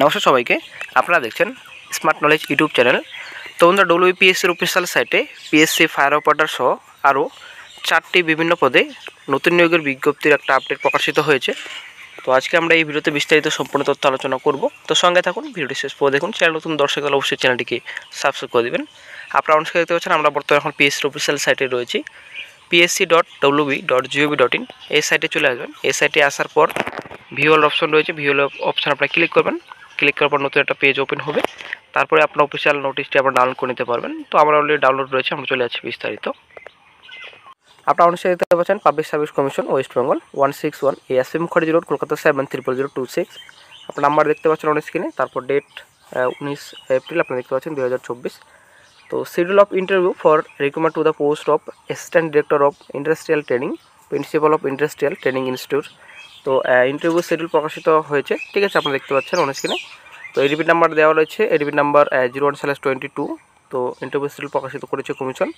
নমস্কার সবাইকে, আপনারা দেখছেন স্মার্ট নলেজ ইউটিউব চ্যানেল। তো বন্ধুরা, ডব্লিউবিপিএসসির অফিসিয়াল সাইটে পিএসসি ফায়ার অপারেটর সহ আরও 4টি বিভিন্ন পদে নতুন নিয়োগের বিজ্ঞপ্তির একটা আপডেট প্রকাশিত হয়েছে। তো আজকে আমরা এই ভিডিওতে বিস্তারিত সম্পূর্ণ তথ্য আলোচনা করব। তো সঙ্গে থাকুন, ভিডিওটি শেষ পর্যন্ত দেখুন। চ্যানেল নতুন দর্শক হলে অবশ্যই চ্যানেলটিকে সাবস্ক্রাইব করে দেবেন। আপনারা অনুষ্ঠিত দেখতে পাচ্ছেন, আমরা বর্তমানে এখন পিএসসির অফিসিয়াল সাইটে রয়েছি, psc.wb.gov.in। এই সাইটে চলে আসবেন। এই সাইটে আসার পর ভিউয়াল অপশন রয়েছে, ভিউয়াল অপশন আপনারা ক্লিক করবেন। ক্লিক করার পর নতুন একটা পেজ ওপেন হবে। তারপরে আপনার অফিসিয়াল নোটিশটি আপনারা ডাউনলোড করে নিতে পারবেন। তো আমার অলরেডি ডাউনলোড রয়েছে, আমরা চলে যাচ্ছি বিস্তারিত। আপনারা অনুসারে দেখতে পাচ্ছেন public service commission West Bengal 161 ASP Mukherjee road, Kolkata 730026। আপনার নাম্বার দেখতে পাচ্ছেন অন স্ক্রিনে। তারপর ডেট 19 এপ্রিল আপনারা দেখতে পাচ্ছেন 2024। তো schedule of interview for recruitment to the post of assistant director of industrial training, principal of industrial training institute. তো ইন্টারভিউ শিডিউল প্রকাশিত হয়েছে, ঠিক আছে, আপনারা দেখতে পাচ্ছেন অন স্ক্রিনে। তো এডিপি নাম্বার দেওয়া রয়েছে, এডিপি নাম্বার 01/22। তো ইন্টারভিউ শিডিউল প্রকাশিত করেছে কমিশন।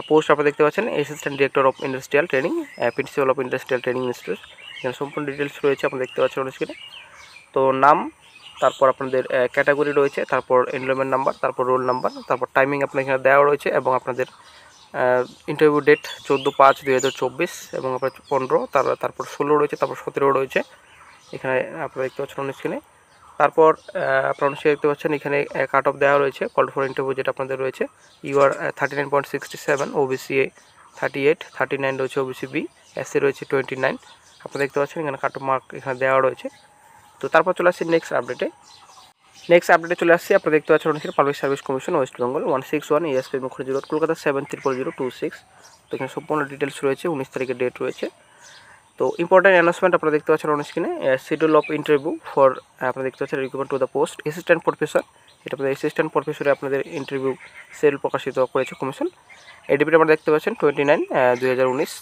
পোস্ট আপনারা দেখতে পাচ্ছেন assistant director of industrial training, principal of industrial training institute. এখানে সম্পূর্ণ ডিটেলস রয়েছে, আপনারা দেখতে পাচ্ছেন অন স্ক্রিনে। তো নাম, তারপর আপনাদের ক্যাটাগরি রয়েছে, তারপর এনরোলমেন্ট নাম্বার, তারপর রোল নাম্বার, তারপর টাইমিং আপনার এখানে দেওয়া রয়েছে, এবং আপনাদের ইন্টারভিউ ডেট 14/5/2024, এবং আপনার 15, তারপর 16 রয়েছে, তারপর 17 রয়েছে এখানে আপনারা দেখতে পাচ্ছেন অন স্ক্রিনে। তারপর আপনারা অনেক দেখতে পাচ্ছেন এখানে কাট অফ দেওয়া রয়েছে, কল ফর ইন্টারভিউ যেটা আপনাদের রয়েছে। ইউআর 39.67, ওবিসি এ 38, 39 রয়েছে, ওবিসি বি, এসসি রয়েছে 29। আপনারা দেখতে পাচ্ছেন এখানে কাট অফ মার্ক এখানে দেওয়া রয়েছে। তো তারপর চলে আসছি নেক্সট আপডেটে চলে আসছি। আপনারা দেখতে পাচ্ছেন অনেক public service commission West Bengal 161 ASP Mukherjee road, Kolkata 730026। তো এখানে সম্পূর্ণ ডিটেলস রয়েছে, 19 তারিখের ডেট রয়েছে। তো ইম্পর্টেন্ট অ্যানাউন্সমেন্ট আপনারা দেখতে পাচ্ছেন অন স্ক্রিনে। শিডিউল অফ ইন্টারভিউ ফর আপনারা দেখতে পাচ্ছেন recruitment to the post assistant professor. এটা আপনাদের অ্যাসিস্ট্যান্ট প্রফেসরে আপনাদের ইন্টারভিউ শিডিউল প্রকাশিত করেছে কমিশন। এডিপি আপনারা দেখতে পাচ্ছেন 29/2019।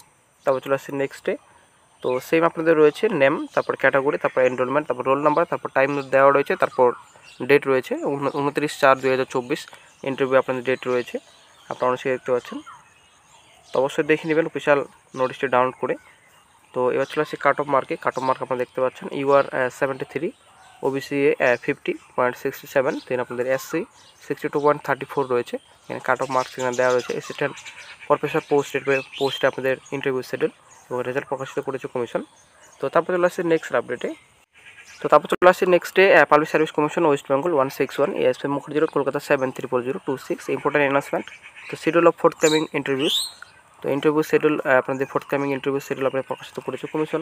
তারপর চলে আসছে নেক্সটে। তো সেম আপনাদের রয়েছে নেম, তারপর ক্যাটাগরি, তারপর এনরোলমেন্ট, তারপর রোল নাম্বার, তারপর টাইম দেওয়া রয়েছে, তারপর ডেট রয়েছে 29/4/2024 ইন্টারভিউ আপনাদের ডেট রয়েছে, আপনারা অনেক দেখতে পাচ্ছেন। তো অবশ্যই দেখে নেবেন অফিসিয়াল নোটিশটি ডাউনলোড করে। তো এবার চলে আসছে কাট অফ মার্কে। কাট অফ মার্ক আপনারা দেখতে পাচ্ছেন ইউআর 73, ওবিসি এ 50.67, দেন আপনাদের এসসি 62.34 রয়েছে। এখানে কাট অফ মার্কস এখানে দেওয়া রয়েছে। অ্যাসিস্ট্যান্ট প্রফেসর পোস্টে আপনাদের ইন্টারভিউ শিডিউল এবং রেজাল্ট প্রকাশিত করেছে কমিশন। তো তারপর চলে আসছে নেক্সটে public service commission West Bengal 161 ASP Mukherjee road, Kolkata 730026। Important announcement. তো শিডিউল অফ ফোর্থকামিং ইন্টারভিউস। তো ইন্টারভিউ শিডিউল আপনাদের ফোর্থকামিং ইন্টারভিউ শিডিউল আপনাদের প্রকাশিত করেছে কমিশন।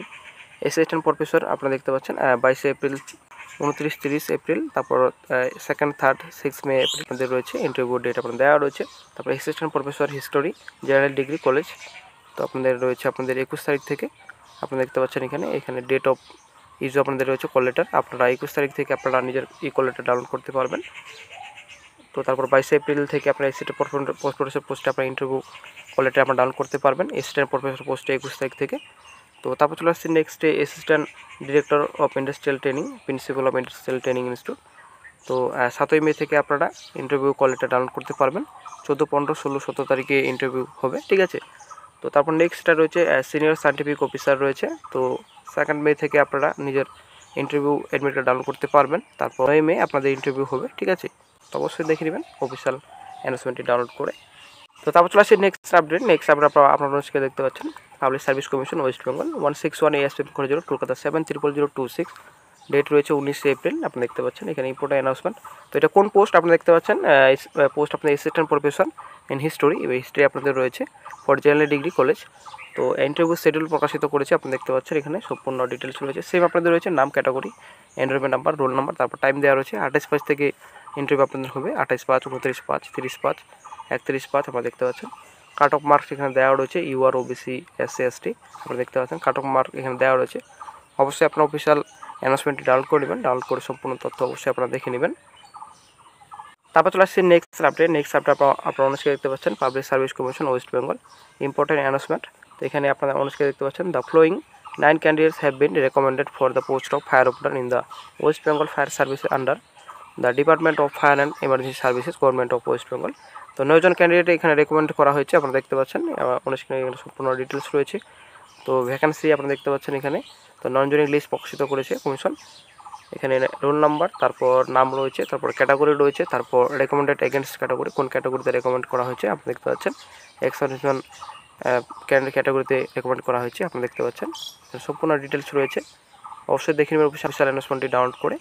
অ্যাসিস্ট্যান্ট প্রফেসর আপনারা দেখতে পাচ্ছেন 22 এপ্রিল, 29, 30 এপ্রিল, তারপর 2nd, 3rd, 6 মে এপ্রিল আপনাদের রয়েছে ইন্টারভিউ ডেট আপনাদের দেওয়া রয়েছে। তারপর assistant professor history, general degree college. তো আপনাদের রয়েছে আপনাদের 21 তারিখ থেকে। আপনারা দেখতে পাচ্ছেন এখানে ডেট অফ ইস্যু আপনাদের রয়েছে কল লেটার। আপনারা 21 তারিখ থেকে আপনারা নিজের কল লেটার ডাউনলোড করতে পারবেন। তো তারপর 22 এপ্রিল থেকে আপনারা অ্যাসিস্ট্যান্ট প্রফেসর পোস্টে আপনার ইন্টারভিউ কল লেটার আপনারা ডাউনলোড করতে পারবেন, অ্যাসিস্ট্যান্ট প্রফেসর পোস্টে 21 তারিখ থেকে। তো তারপর চলে আসছে নেক্সটে assistant director of industrial training, principal of industrial training institute. তো 7ই মে থেকে আপনারা ইন্টারভিউ কল লেটার ডাউনলোড করতে পারবেন। 14, 15, 16, 17 তারিখে ইন্টারভিউ হবে, ঠিক আছে। তো তারপর নেক্সটটা রয়েছে সিনিয়র সায়েন্টিফিক অফিসার রয়েছে। তো 2nd মে থেকে আপনারা নিজের ইন্টারভিউ অ্যাডমিট কার্ড ডাউনলোড করতে পারবেন। তারপর 9 মে আপনাদের ইন্টারভিউ হবে, ঠিক আছে। তো অবশ্যই দেখে নেবেন অফিসিয়াল অ্যানাউন্সমেন্টটি ডাউনলোড করে। তো তারপর চলে আসছে নেক্সট আপডেট আপনারা দেখতে পাচ্ছেন public service commission West Bengal 161 ASP Mukherjee road, Kolkata 730026। Date রয়েছে 19 এপ্রিল। আপনারা দেখতে পাচ্ছেন এখানে ইম্পর্টেন্ট অ্যানাউন্সমেন্ট। তো এটা কোন পোস্ট আপনারা দেখতে পাচ্ছেন, পোস্ট আপনাদের অ্যাসিস্ট্যান্ট প্রফেসর ইন হিস্টোরি, এবং হিস্ট্রি আপনাদের রয়েছে ফর জেনারেল ডিগ্রি কলেজ। তো ইন্টারভিউ শিডিউল প্রকাশিত করেছে, আপনারা দেখতে পাচ্ছেন এখানে সম্পূর্ণ ডিটেলস রয়েছে। সেম আপনাদের রয়েছে নাম, category, enrolment number, roll number, তারপর টাইম দেওয়া রয়েছে। 28/5 থেকে ইন্টারভিউ আপনাদের হবে, 28/5, 29/5, 30/5, 31/5 আপনারা দেখতে পাচ্ছেন। কাট অফ মার্কস এখানে দেওয়া রয়েছে ইউআর, ওবিসি, এসসি, এসটি আপনারা দেখতে পাচ্ছেন। কাট অফ মার্ক এখানে দেওয়া রয়েছে। অবশ্যই আপনার অফিসিয়াল অ্যানাউন্সমেন্টটি ডাউনলোড করে নেবেন, ডাউনলোড করে সম্পূর্ণ তথ্য অবশ্যই আপনারা দেখে নেবেন। তারপর চলে আসছে নেক্সট আপডেট আপনারা অনেকে দেখতে পাচ্ছেন public service commission West Bengal important announcement. তো এখানে আপনারা অনেকে দেখতে পাচ্ছেন the following 9 candidates have been recommended for the post of fire operator in the West Bengal fire service under the department of fire and emergency services, government of West Bengal. তো 9 জন candidate এখানে recommend করা হয়েছে, আপনারা দেখতে পাচ্ছেন অনেকে এখানে সম্পূর্ণ ডিটেলস রয়েছে। তো ভ্যাকেন্সি আপনারা দেখতে পাচ্ছেন এখানে। তো 9 জনের লিস্ট প্রকাশিত করেছে কমিশন। এখানে রোল নাম্বার, তারপর নাম রয়েছে, তারপর ক্যাটাগরি রয়েছে, তারপর রেকমেন্ডেড এগেনস্ট ক্যাটাগরি, কোন ক্যাটাগরিতে রেকমেন্ড করা হয়েছে আপনি দেখতে পাচ্ছেন। এক্সপানশন ক্যাটাগরিতে রেকমেন্ড করা হয়েছে আপনি দেখতে পাচ্ছেন। সম্পূর্ণ ডিটেলস রয়েছে। অবশ্যই দেখে নেবেন অফিসিয়াল অ্যানাউন্সমেন্টটি ডাউনলোড করে।